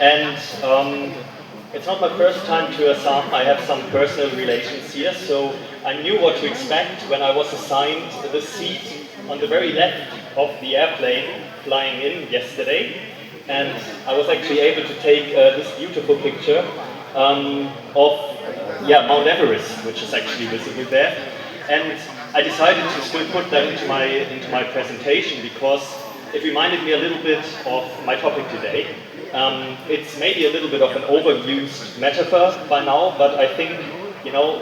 And it's not my first time to Assam. I have some personal relations here, so I knew what to expect when I was assigned the seat on the very left of the airplane flying in yesterday. And I was actually able to take this beautiful picture of Mount Everest, which is actually visible there. And I decided to still put that into my presentation because it reminded me a little bit of my topic today. It's maybe a little bit of an overused metaphor by now, but I think, you know,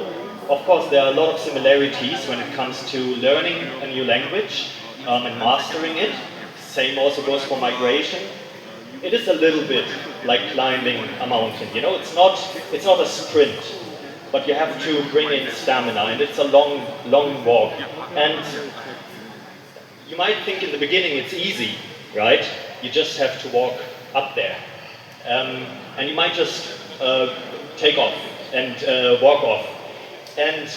of course there are a lot of similarities when it comes to learning a new language and mastering it. Same also goes for migration. It is a little bit like climbing a mountain, you know, it's not a sprint, but you have to bring in stamina, and it's a long walk. And you might think in the beginning it's easy, right? You just have to walk up there. And you might just take off and walk off. And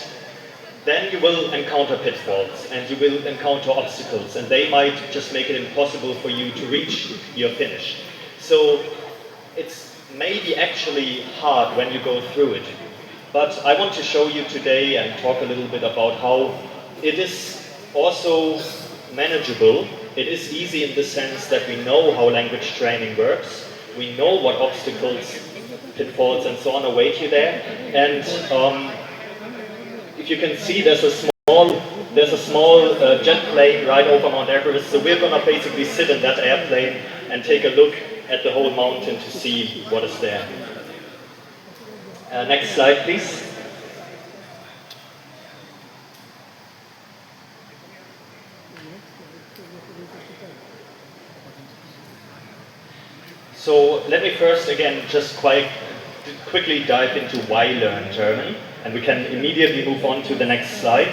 then you will encounter pitfalls, and you will encounter obstacles, and they might just make it impossible for you to reach your finish. So it's maybe actually hard when you go through it. But I want to show you today and talk a little bit about how it is also manageable. It is easy in the sense that we know how language training works. We know what obstacles, pitfalls and so on await you there. And if you can see, there's a small jet plane right over Mount Everest. So we're going to basically sit in that airplane and take a look at the whole mountain to see what is there. Next slide, please. So let me first again just quite quickly dive into why learn German, and we can immediately move on to the next slide.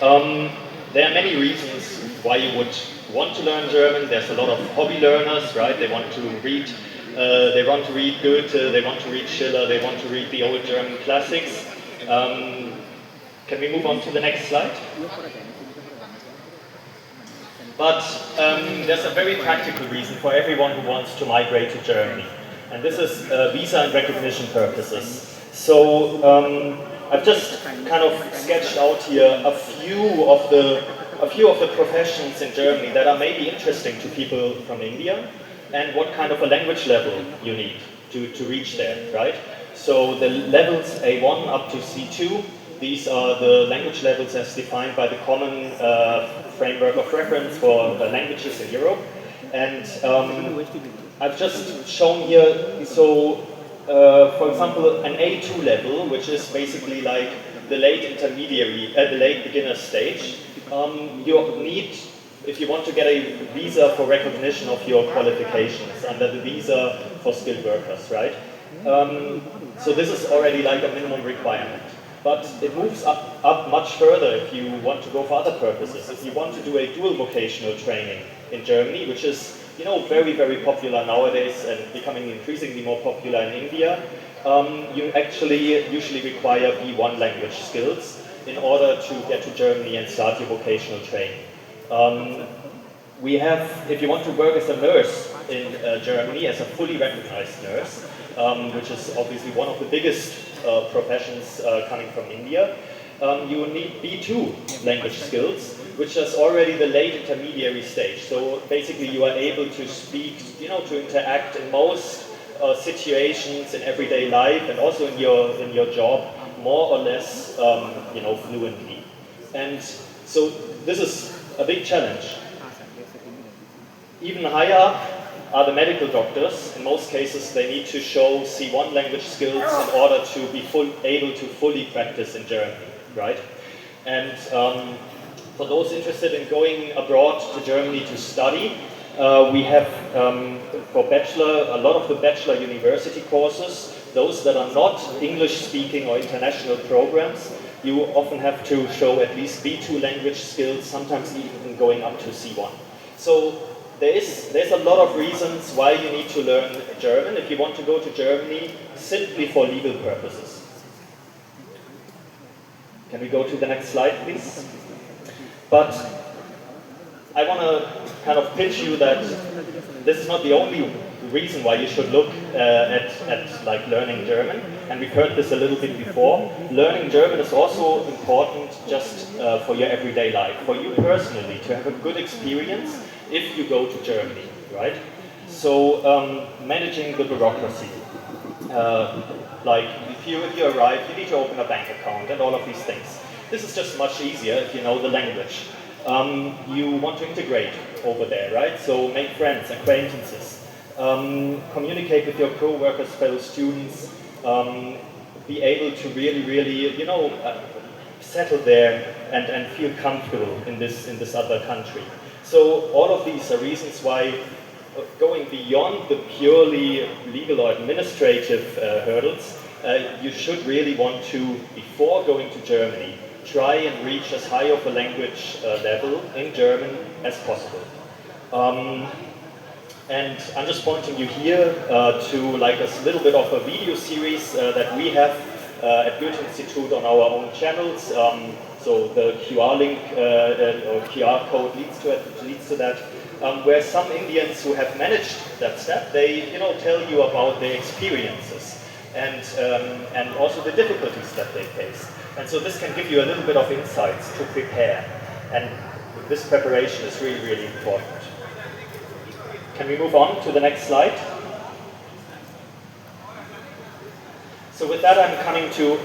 There are many reasons why you would want to learn German. There's a lot of hobby learners, right? They want to read Goethe, they want to read Schiller, they want to read the old German classics. Can we move on to the next slide? But there's a very practical reason for everyone who wants to migrate to Germany. And this is visa and recognition purposes. So I've just kind of sketched out here a few of the professions in Germany that are maybe interesting to people from India, and what kind of a language level you need to reach there, right? So the levels A1 up to C2, these are the language levels as defined by the common framework of reference for languages in Europe. And I've just shown here, so for example, an A2 level, which is basically like the late intermediary, the late beginner stage. You need, if you want to get a visa for recognition of your qualifications under the visa for skilled workers, right? So this is already like a minimum requirement. But it moves up much further if you want to go for other purposes. If you want to do a dual vocational training in Germany, which is, you know, very, very popular nowadays and becoming increasingly more popular in India, you actually usually require B1 language skills in order to get to Germany and start your vocational training. We have, if you want to work as a nurse in Germany, as a fully recognized nurse, which is obviously one of the biggest professions coming from India, you need B2 language skills, which is already the late intermediary stage. So basically you are able to speak, you know, to interact in most situations in everyday life and also in your job more or less, you know, fluently. And so this is a big challenge. Even higher up are the medical doctors. In most cases, they need to show C1 language skills in order to be able to fully practice in Germany, right? And for those interested in going abroad to Germany to study, we have for bachelor, a lot of the bachelor university courses, those that are not English-speaking or international programs, you often have to show at least B2 language skills, sometimes even going up to C1. So there's a lot of reasons why you need to learn German if you want to go to Germany simply for legal purposes. Can we go to the next slide, please? But I want to kind of pitch you that this is not the only reason why you should look at like learning German, and we've heard this a little bit before. Learning German is also important just for your everyday life, for you personally, to have a good experience if you go to Germany, right? So managing the bureaucracy, like if you arrive, you need to open a bank account and all of these things. This is just much easier if you know the language. You want to integrate over there, right? So make friends, acquaintances, communicate with your co-workers, fellow students, be able to really, you know, settle there and feel comfortable in this other country. So all of these are reasons why going beyond the purely legal or administrative hurdles, you should really want to, before going to Germany, try and reach as high of a language level in German as possible. And I'm just pointing you here to like a little bit of a video series that we have at Goethe Institute on our own channels. So the QR link or QR code leads to that. Where some Indians who have managed that step, they tell you about their experiences and also the difficulties that they face. And so this can give you a little bit of insights to prepare. And this preparation is really important. Can we move on to the next slide? So with that, I'm coming to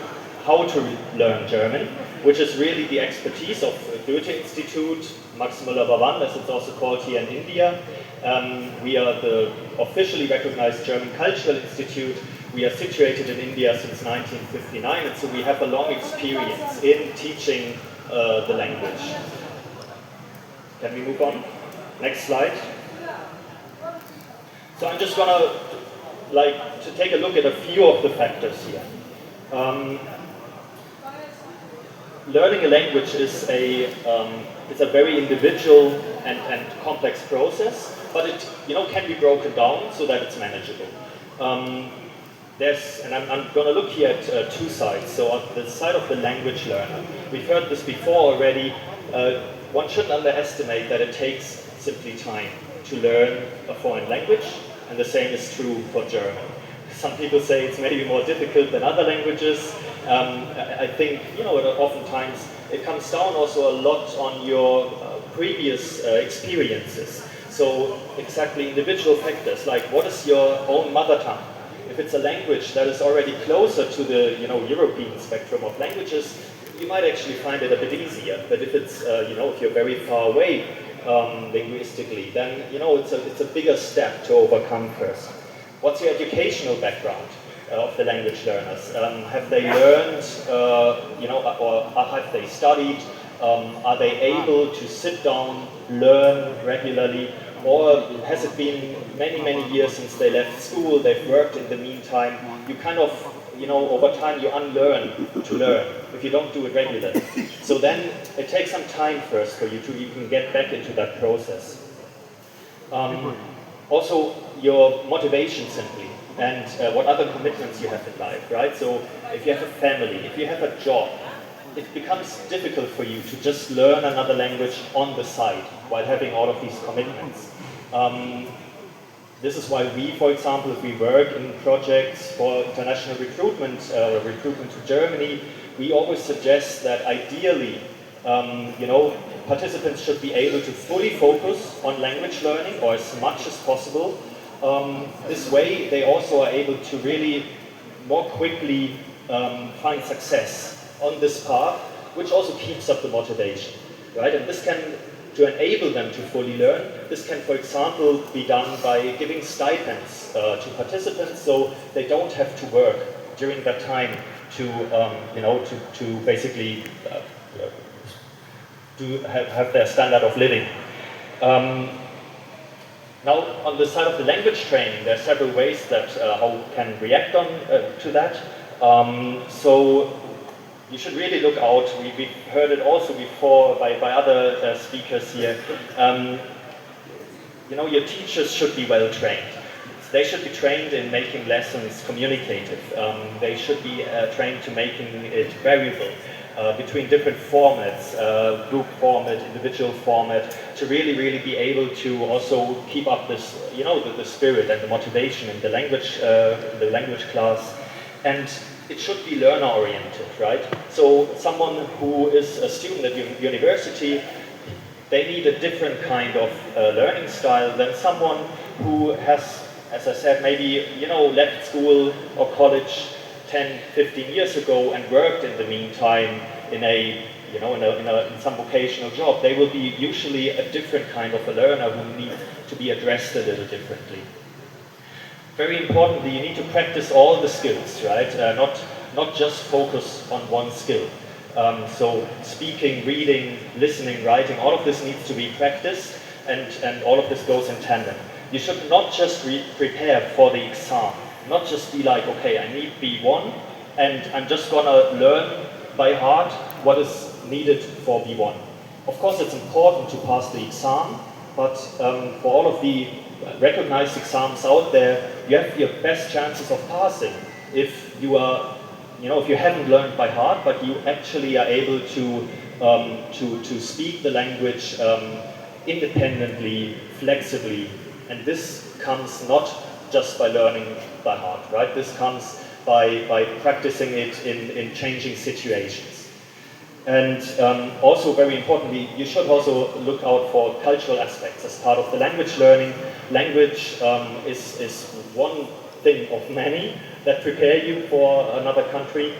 how to learn German, which is really the expertise of Goethe Institute, Max Müller-Bhavan, as it's also called here in India. We are the officially recognized German Cultural Institute. We are situated in India since 1959, and so we have a long experience in teaching the language. Can we move on? Next slide. So I'm just gonna to take a look at a few of the factors here. Learning a language is a very individual and complex process, but it can be broken down so that it's manageable. And I'm going to look here at two sides. So on the side of the language learner, we've heard this before already. One shouldn't underestimate that it takes simply time to learn a foreign language, and the same is true for German. Some people say it's maybe more difficult than other languages. I think, oftentimes it comes down also a lot on your previous experiences. So exactly individual factors, like what is your own mother tongue? If it's a language that is already closer to the European spectrum of languages, you might actually find it a bit easier. But if it's if you're very far away linguistically, then it's a bigger step to overcome first. What's your educational background of the language learners? Have they learned, or have they studied? Are they able to sit down, learn regularly? Or has it been many years since they left school, they've worked in the meantime? You kind of, over time you unlearn to learn if you don't do it regularly. So then it takes some time first for you to even get back into that process. Also, your motivation simply, and what other commitments you have in life, right? So if you have a family, if you have a job, it becomes difficult for you to just learn another language on the side while having all of these commitments. This is why we, for example, if we work in projects for international recruitment, recruitment to Germany, we always suggest that ideally, participants should be able to fully focus on language learning, or as much as possible. This way, they also are able to really more quickly find success on this path, which also keeps up the motivation, right? And this can, to enable them to fully learn, this can, for example, be done by giving stipends to participants, so they don't have to work during that time to, to basically have their standard of living. Now, on the side of the language training, there are several ways that how we can react on to that. So you should really look out. We've heard it also before by other speakers here. Your teachers should be well trained. They should be trained in making lessons communicative. They should be trained to making it variable. between different formats, group format, individual format, to really be able to also keep up this, the spirit and the motivation in the language class. And it should be learner-oriented, right? So someone who is a student at university, they need a different kind of learning style than someone who has, as I said, maybe, left school or college 10, 15 years ago and worked in the meantime in in some vocational job. They will be usually a different kind of a learner who needs to be addressed a little differently. Very importantly, you need to practice all the skills, right? Not just focus on one skill. So speaking, reading, listening, writing, all of this needs to be practiced, and all of this goes in tandem. You should not just prepare for the exam, not just be like, okay, I need B1, and I'm just gonna learn by heart what is needed for B1. Of course, it's important to pass the exam, but for all of the recognized exams out there, you have your best chances of passing if you are, if you haven't learned by heart, but you actually are able to speak the language independently, flexibly, and this comes not just by learning by heart, right? This comes by practicing it in changing situations. And also very importantly, you should also look out for cultural aspects as part of the language learning. Language is one thing of many that prepare you for another country.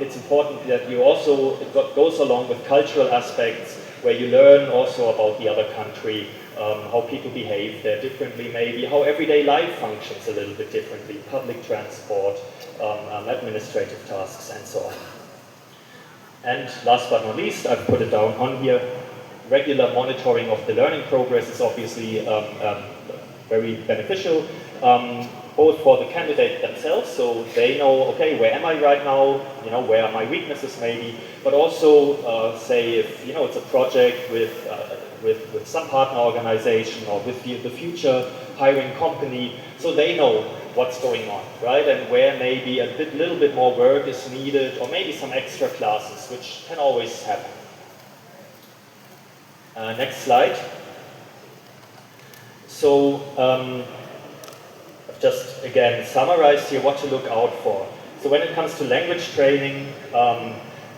It's important that you also, it goes along with cultural aspects where you learn also about the other country, how people behave there differently maybe, how everyday life functions a little bit differently, public transport, administrative tasks and so on. And last but not least, I've put it down on here, regular monitoring of the learning progress is obviously very beneficial, both for the candidate themselves, so they know, okay, where am I right now, where are my weaknesses maybe, but also say if, it's a project with some partner organization or with the future hiring company, so they know what's going on, right? And where maybe a little bit more work is needed, or maybe some extra classes, which can always happen. Next slide. So, I've just, again, summarized here what to look out for. So when it comes to language training,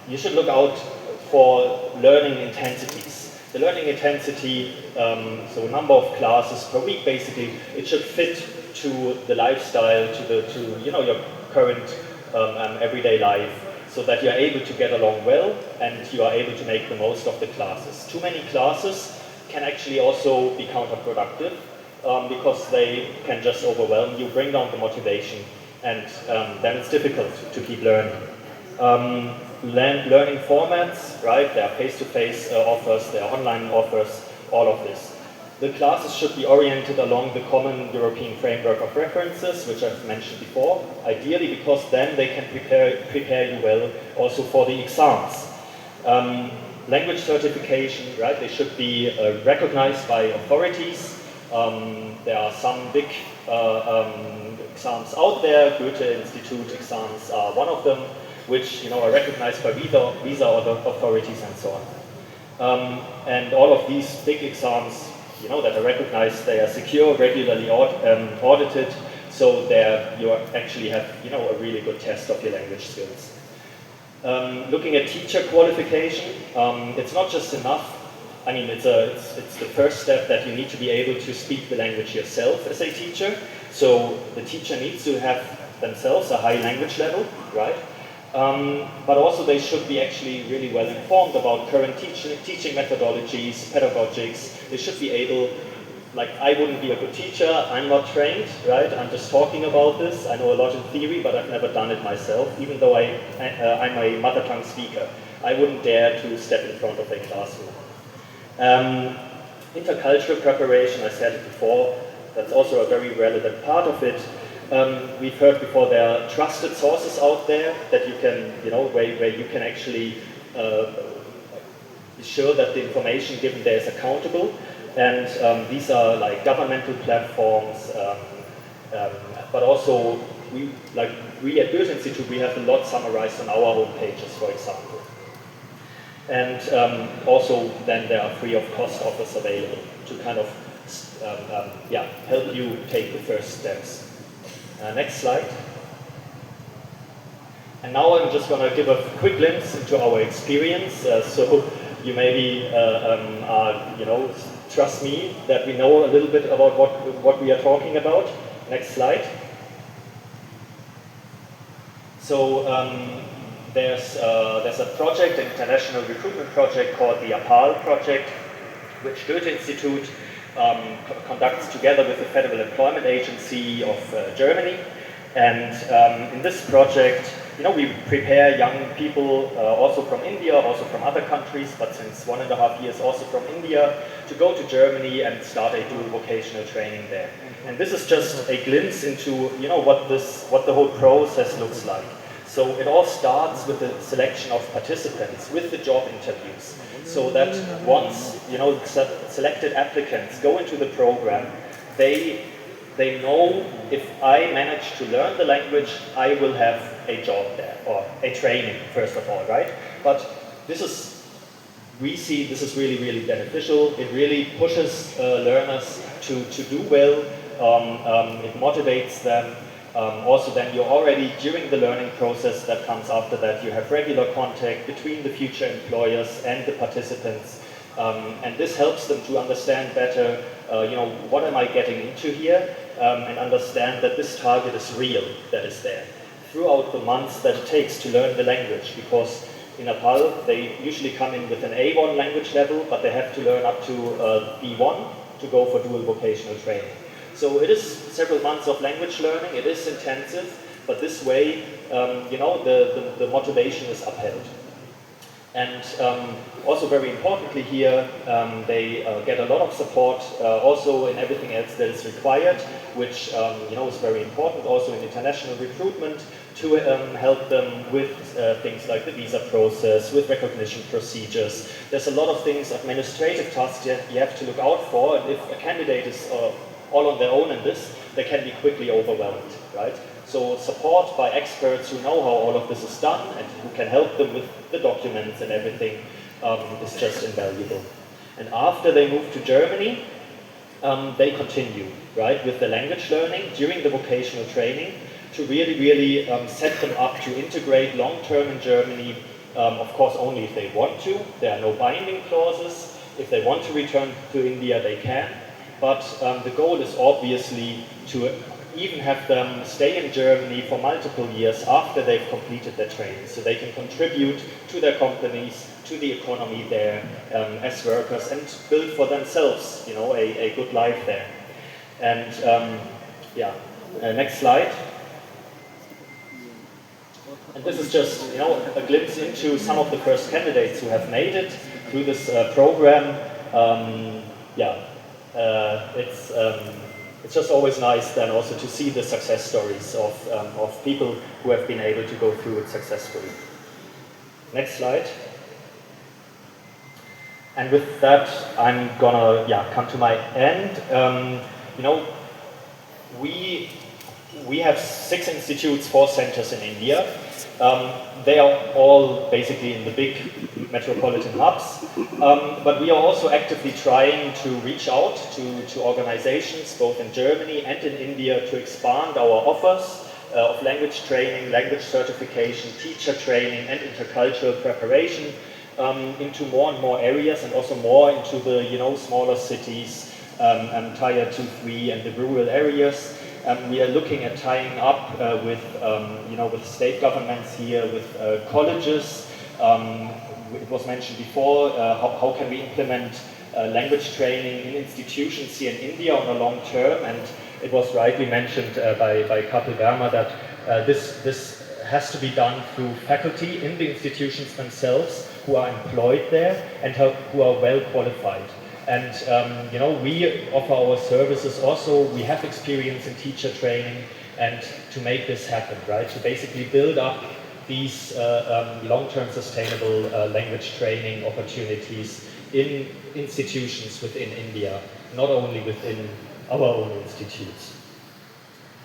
you should look out for learning intensities. The learning intensity, so number of classes per week, basically, it should fit to the lifestyle, to your current everyday life, so that you're able to get along well and you are able to make the most of the classes. Too many classes can actually also be counterproductive because they can just overwhelm you, bring down the motivation, and then it's difficult to keep learning. Learning formats, right? There are face-to-face offers, there are online offers, all of this. The classes should be oriented along the common European framework of references, which I've mentioned before, ideally because then they can prepare you well also for the exams. Language certification, right? They should be recognized by authorities. There are some big exams out there. Goethe Institute exams are one of them, which are recognized by visa authorities and so on. And all of these big exams, that are recognized, they are secure, regularly audited, so you actually have, a really good test of your language skills. Looking at teacher qualification, it's not just enough. I mean, it's the first step that you need to be able to speak the language yourself as a teacher. So the teacher needs to have themselves a high language level, right? But also they should be actually really well informed about current teaching methodologies, pedagogics. They should be able, like, I wouldn't be a good teacher, I'm not trained, right? I'm just talking about this. I know a lot in theory, but I've never done it myself, even though I'm a mother tongue speaker. I wouldn't dare to step in front of a classroom. Intercultural preparation, I said it before, that's also a very relevant part of it. We've heard before there are trusted sources out there that you can, where you can actually be sure that the information given there is accountable. And these are like governmental platforms, but also we at Goethe Institute, we have a lot summarized on our home pages, for example. And also then there are free of cost offers available to kind of help you take the first steps. Next slide. And now I'm just going to give a quick glimpse into our experience. So you maybe trust me that we know a little bit about what we are talking about. Next slide. So there's a project, an international recruitment project called the APAL project, which Goethe Institute conducts together with the Federal Employment Agency of Germany. And in this project, we prepare young people also from India, also from other countries, but since 1.5 years also from India, to go to Germany and start a dual vocational training there. And this is just a glimpse into what the whole process looks like. So it all starts with the selection of participants, with the job interviews, so that once selected applicants go into the program, they know if I manage to learn the language, I will have a job there, or a training, first of all, right? But we see this is really, really beneficial. It really pushes learners to do well. It motivates them. Also then you're already, during the learning process that comes after that, you have regular contact between the future employers and the participants. And this helps them to understand better, what am I getting into here, and understand that this target is real, that is there, throughout the months that it takes to learn the language, because in APAL they usually come in with an A1 language level, but they have to learn up to B1 to go for dual vocational training. So it is several months of language learning, it is intensive, but this way, the motivation is upheld. And also very importantly here, they get a lot of support also in everything else that is required, which is very important also in international recruitment, to help them with things like the visa process, with recognition procedures. There's a lot of things, administrative tasks you have to look out for, and if a candidate is all on their own in this, they can be quickly overwhelmed, right? So support by experts who know how all of this is done and who can help them with the documents and everything is just invaluable. And after they move to Germany, they continue, right, with the language learning during the vocational training to really set them up to integrate long-term in Germany, of course only if they want to. There are no binding clauses. If they want to return to India, they can. But the goal is obviously to even have them stay in Germany for multiple years after they've completed their training, so they can contribute to their companies, to the economy there as workers, and build for themselves, a good life there. And next slide. And this is just, a glimpse into some of the first candidates who have made it through this program. It's just always nice then also to see the success stories of people who have been able to go through it successfully. Next slide. And with that, I'm gonna come to my end. We have 6 institutes, 4 centers in India. They are all basically in the big metropolitan hubs, but we are also actively trying to reach out to organizations both in Germany and in India to expand our offers of language training, language certification, teacher training and intercultural preparation into more and more areas, and also more into the smaller cities, Tier 2, 3 and the rural areas. We are looking at tying up with state governments here, with colleges. It was mentioned before, how can we implement language training in institutions here in India on a long term, and it was rightly mentioned by Kapil Verma that this has to be done through faculty in the institutions themselves who are employed there and who are well qualified. And we offer our services also. We have experience in teacher training, and to make this happen, right? To basically build up these long-term sustainable language training opportunities in institutions within India, not only within our own institutes.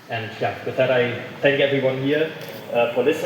And with that, I thank everyone here for listening.